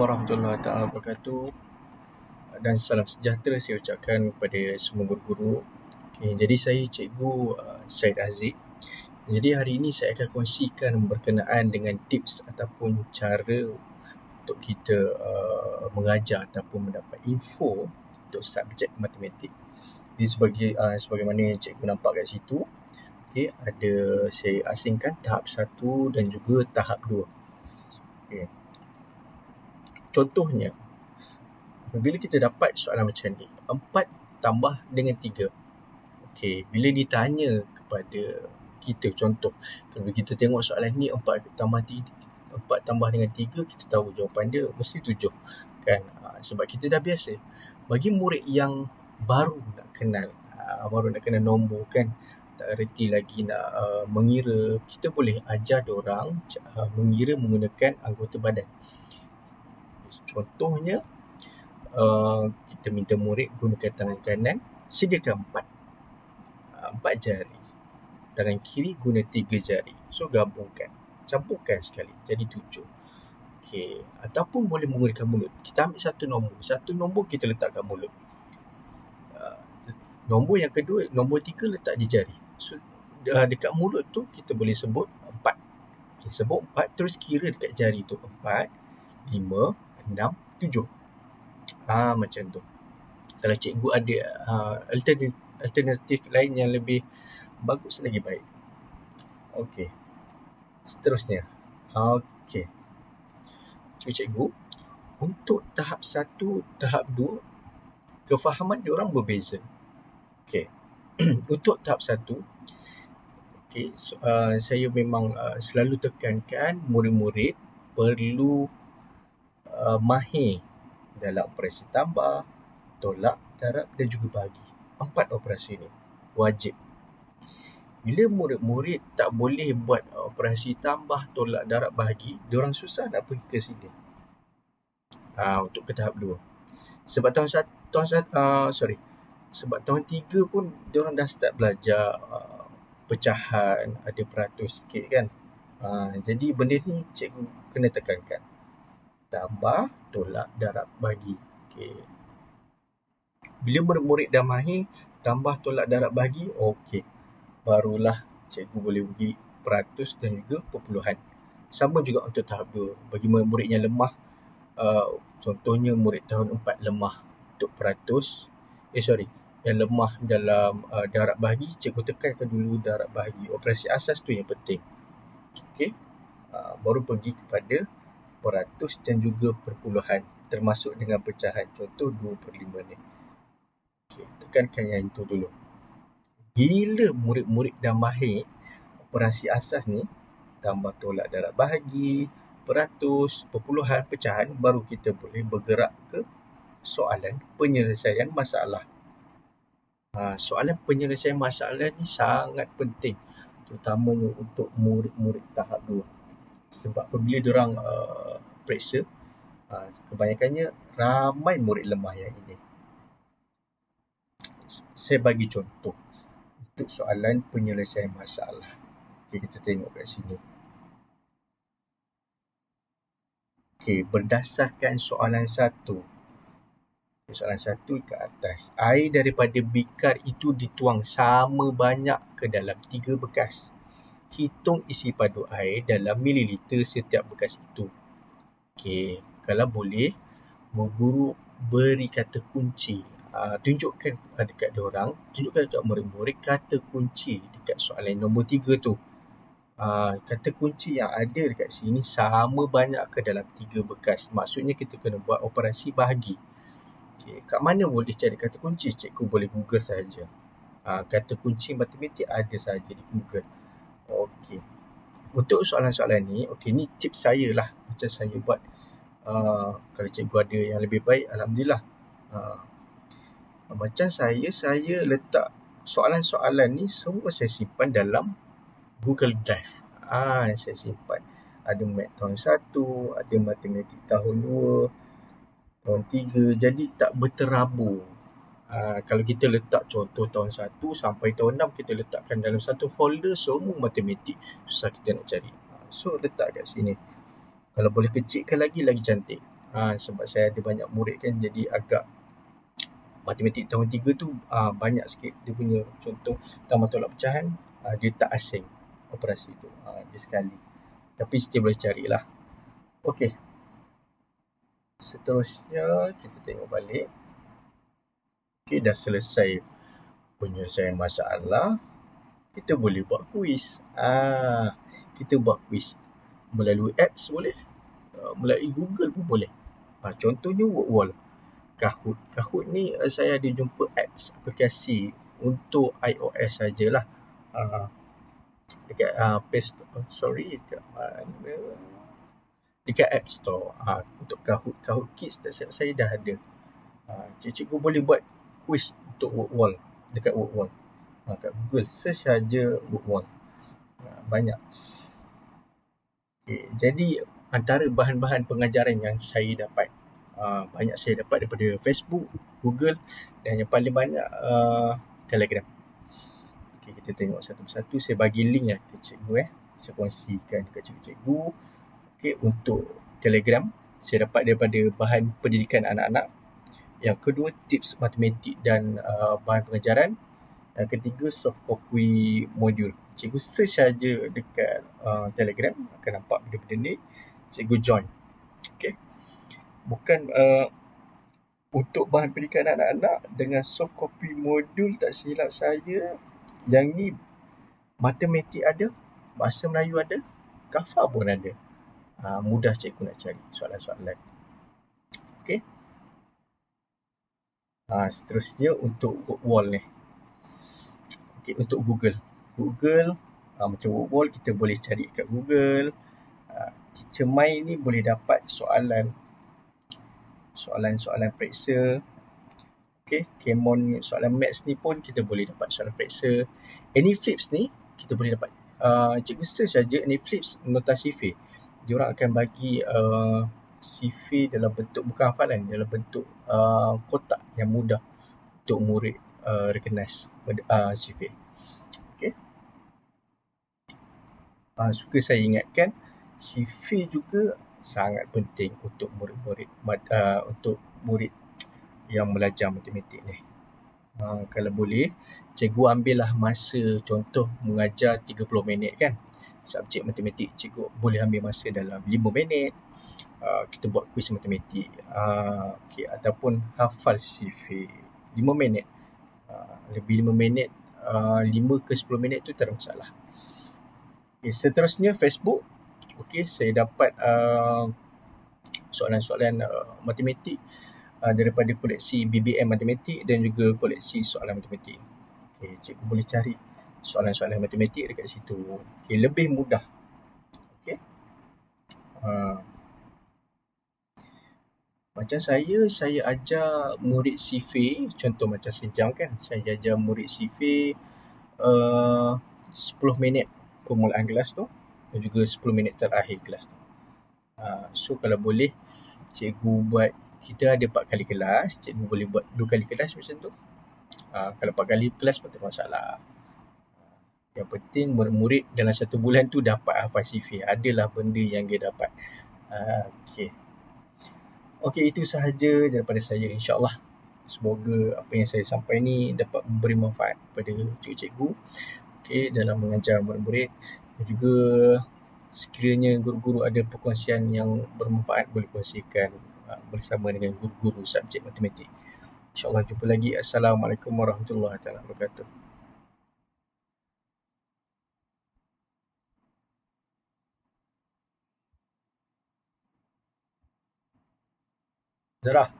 Warahmatullahi taala wabarakatuh dan salam sejahtera saya ucapkan kepada semua guru-guru. Jadi saya Cikgu Syed Aziz. Jadi hari ini saya akan kongsikan berkenaan dengan tips ataupun cara untuk kita mengajar ataupun mendapat info untuk subjek matematik. Jadi sebagaimana yang Cikgu nampak kat situ, ada saya asingkan tahap 1 dan juga tahap 2. Contohnya, bila kita dapat soalan macam ni, 4 tambah dengan 3. Bila ditanya kepada kita, contoh, kalau kita tengok soalan ni 4 tambah dengan 3, kita tahu jawapan dia mesti 7. Kan? Sebab kita dah biasa. Bagi murid yang baru nak kenal nombor kan, tak reti lagi nak mengira, kita boleh ajar diorang mengira menggunakan anggota badan. Contohnya, kita minta murid gunakan tangan kanan, sediakan 4 jari. Tangan kiri guna 3 jari. So, gabungkan. Campurkan sekali. Jadi 7. Ataupun boleh menggunakan mulut. Kita ambil satu nombor kita letak kat mulut. Nombor yang kedua, nombor 3 letak di jari. So, dekat mulut tu kita boleh sebut 4. Sebut 4, terus kira dekat jari tu. 4, 5, 6, 7. Macam tu. Kalau cikgu ada alternatif lain yang lebih bagus, lagi baik. Seterusnya. Cikgu, untuk tahap 1, tahap 2, kefahaman diorang berbeza. Untuk tahap 1, saya memang selalu tekankan murid-murid perlu mahir dalam operasi tambah, tolak, darab dan juga bahagi. 4 operasi ni wajib. Bila murid-murid tak boleh buat operasi tambah, tolak, darab, bahagi, diorang susah nak pergi ke sini. Untuk ke tahap 2. Sebab sebab tahun 3 pun diorang dah start belajar pecahan, ada peratus sikit kan. Jadi benda ni cikgu kena tekankan. Tambah, tolak, darab, bahagi. Bila murid-murid dah mahir tambah, tolak, darab, bahagi, barulah cikgu boleh bagi peratus dan juga perpuluhan. Sama juga untuk tahap 2. Bagi murid-murid yang lemah, contohnya murid tahun 4 lemah untuk peratus, yang lemah dalam darab bahagi, cikgu tekankan dulu darab bahagi. Operasi asas tu yang penting. Baru pergi kepada peratus dan juga perpuluhan, termasuk dengan pecahan. Contoh 2/5 ni. Tekankan yang itu dulu. Bila murid-murid dah mahir operasi asas ni, tambah, tolak, darab, bahagi, peratus, perpuluhan, pecahan, baru kita boleh bergerak ke soalan penyelesaian masalah. Soalan penyelesaian masalah ni sangat penting, terutamanya untuk murid-murid tahap 2. Sebab apabila diorang periksa, kebanyakannya ramai murid lemah yang ini. Saya bagi contoh untuk soalan penyelesaian masalah. Kita tengok kat sini. Berdasarkan soalan 1. Soalan 1 ke atas. Air daripada bikar itu dituang sama banyak ke dalam 3 bekas. Hitung isi padu air dalam mililiter setiap bekas itu. Kalau boleh, guru beri kata kunci. Tunjukkan dekat diorang, tunjukkan dekat murid-murid kata kunci dekat soalan nombor 3 tu. Kata kunci yang ada dekat sini sama banyak ke dalam 3 bekas. Maksudnya kita kena buat operasi bahagi. Kat mana boleh cari kata kunci? Cikgu boleh Google saja. Kata kunci matematik ada saja di Google. Untuk soalan-soalan ni, ni tips saya lah. Macam saya buat. Kalau cikgu ada yang lebih baik, alhamdulillah. Macam saya letak soalan-soalan ni semua saya simpan dalam Google Drive. Saya simpan. Ada Math tahun 1, ada Matematik tahun 2, tahun 3. Jadi tak berterabur. Kalau kita letak contoh tahun 1 sampai tahun 6, kita letakkan dalam satu folder semua matematik. Susah kita nak cari. So, letak kat sini. Kalau boleh kecilkan lagi cantik. Sebab saya ada banyak murid kan, jadi agak matematik tahun 3 tu banyak sikit dia punya contoh tambah tolak pecahan, dia tak asing operasi tu, dia sekali. Tapi still boleh carilah. Okey, seterusnya kita tengok balik. Okey, dah selesai penyelesaian masalah. Kita boleh buat kuis. Kita buat kuis melalui apps boleh, melalui Google pun boleh. Contohnya Wordwall. Kahoot. Kahoot ni saya ada jumpa apps, aplikasi untuk iOS sajalah. Uh, dekat Play Store, dekat mana? Dekat App Store. Untuk Kahoot. Kahoot Kids tak silap saya dah ada. Cikgu boleh buat kuis untuk Wordwall dekat Wordwall. Kat Google search saja Wordwall. Banyak. Okay, jadi antara bahan-bahan pengajaran yang saya dapat, banyak saya dapat daripada Facebook, Google, dan yang paling banyak Telegram. Okay, kita tengok satu persatu. Saya bagi link ke cikgu. Saya kongsikan dekat cikgu-cikgu. Okay, untuk Telegram, saya dapat daripada bahan pendidikan anak-anak. Yang kedua, tips matematik dan bahan pengajaran. Yang ketiga, soft copy modul. Cikgu search saja dekat Telegram, akan nampak benda-benda ni. Cikgu join. Okay. Bukan untuk bahan pendidikan anak-anak dengan soft copy modul, tak silap saya, yang ni matematik ada, bahasa Melayu ada, kafar pun ada. Mudah cikgu nak cari soalan-soalan. Okay. Seterusnya untuk wall ni. Okay, untuk Google. Google, macam Wordwall kita boleh cari kat Google. Teacher Mai ni boleh dapat soalan-soalan periksa. Okay, Kmon soalan maths ni pun kita boleh dapat soalan periksa. AnyFlips ni kita boleh dapat. Cikgu search saja AnyFlips notasi CV. Diorang akan bagi CV dalam bentuk, bukan hafalan, dalam bentuk kotak yang mudah untuk murid recognize CV. Okay. Suka saya ingatkan, CV juga sangat penting untuk murid-murid, untuk murid yang belajar matematik ni. Kalau boleh, cikgu ambillah masa, contoh mengajar 30 minit kan, subjek matematik, cikgu boleh ambil masa dalam 5 minit. Kita buat kuis matematik, okay, ataupun hafal CV 5 minit. Lebih 5 minit, 5 ke 10 minit tu tak ada masalah. Okay, seterusnya Facebook. Okay, saya dapat soalan-soalan matematik daripada koleksi BBM matematik dan juga koleksi soalan matematik. Okay, cikgu boleh cari soalan-soalan matematik dekat situ. Okay, lebih mudah. Okay. Macam saya ajar murid CV, contoh macam sejam kan, saya ajar murid CV 10 minit permulaan kelas tu dan juga 10 minit terakhir kelas tu. So kalau boleh cikgu buat, kita ada 4 kali kelas, cikgu boleh buat 2 kali kelas macam tu. Kalau 4 kali kelas pun tak masalah. Yang penting murid-murid dalam 1 bulan tu dapat hafal CV. Adalah benda yang dia dapat. Okey, itu sahaja daripada saya, insyaAllah. Semoga apa yang saya sampaikan ni dapat memberi manfaat kepada cikgu-cikgu, okay, dalam mengajar murid-murid. Dan juga sekiranya guru-guru ada perkongsian yang bermanfaat, boleh kongsikan bersama dengan guru-guru subjek matematik. InsyaAllah jumpa lagi. Assalamualaikum warahmatullahi wabarakatuh. Zarah.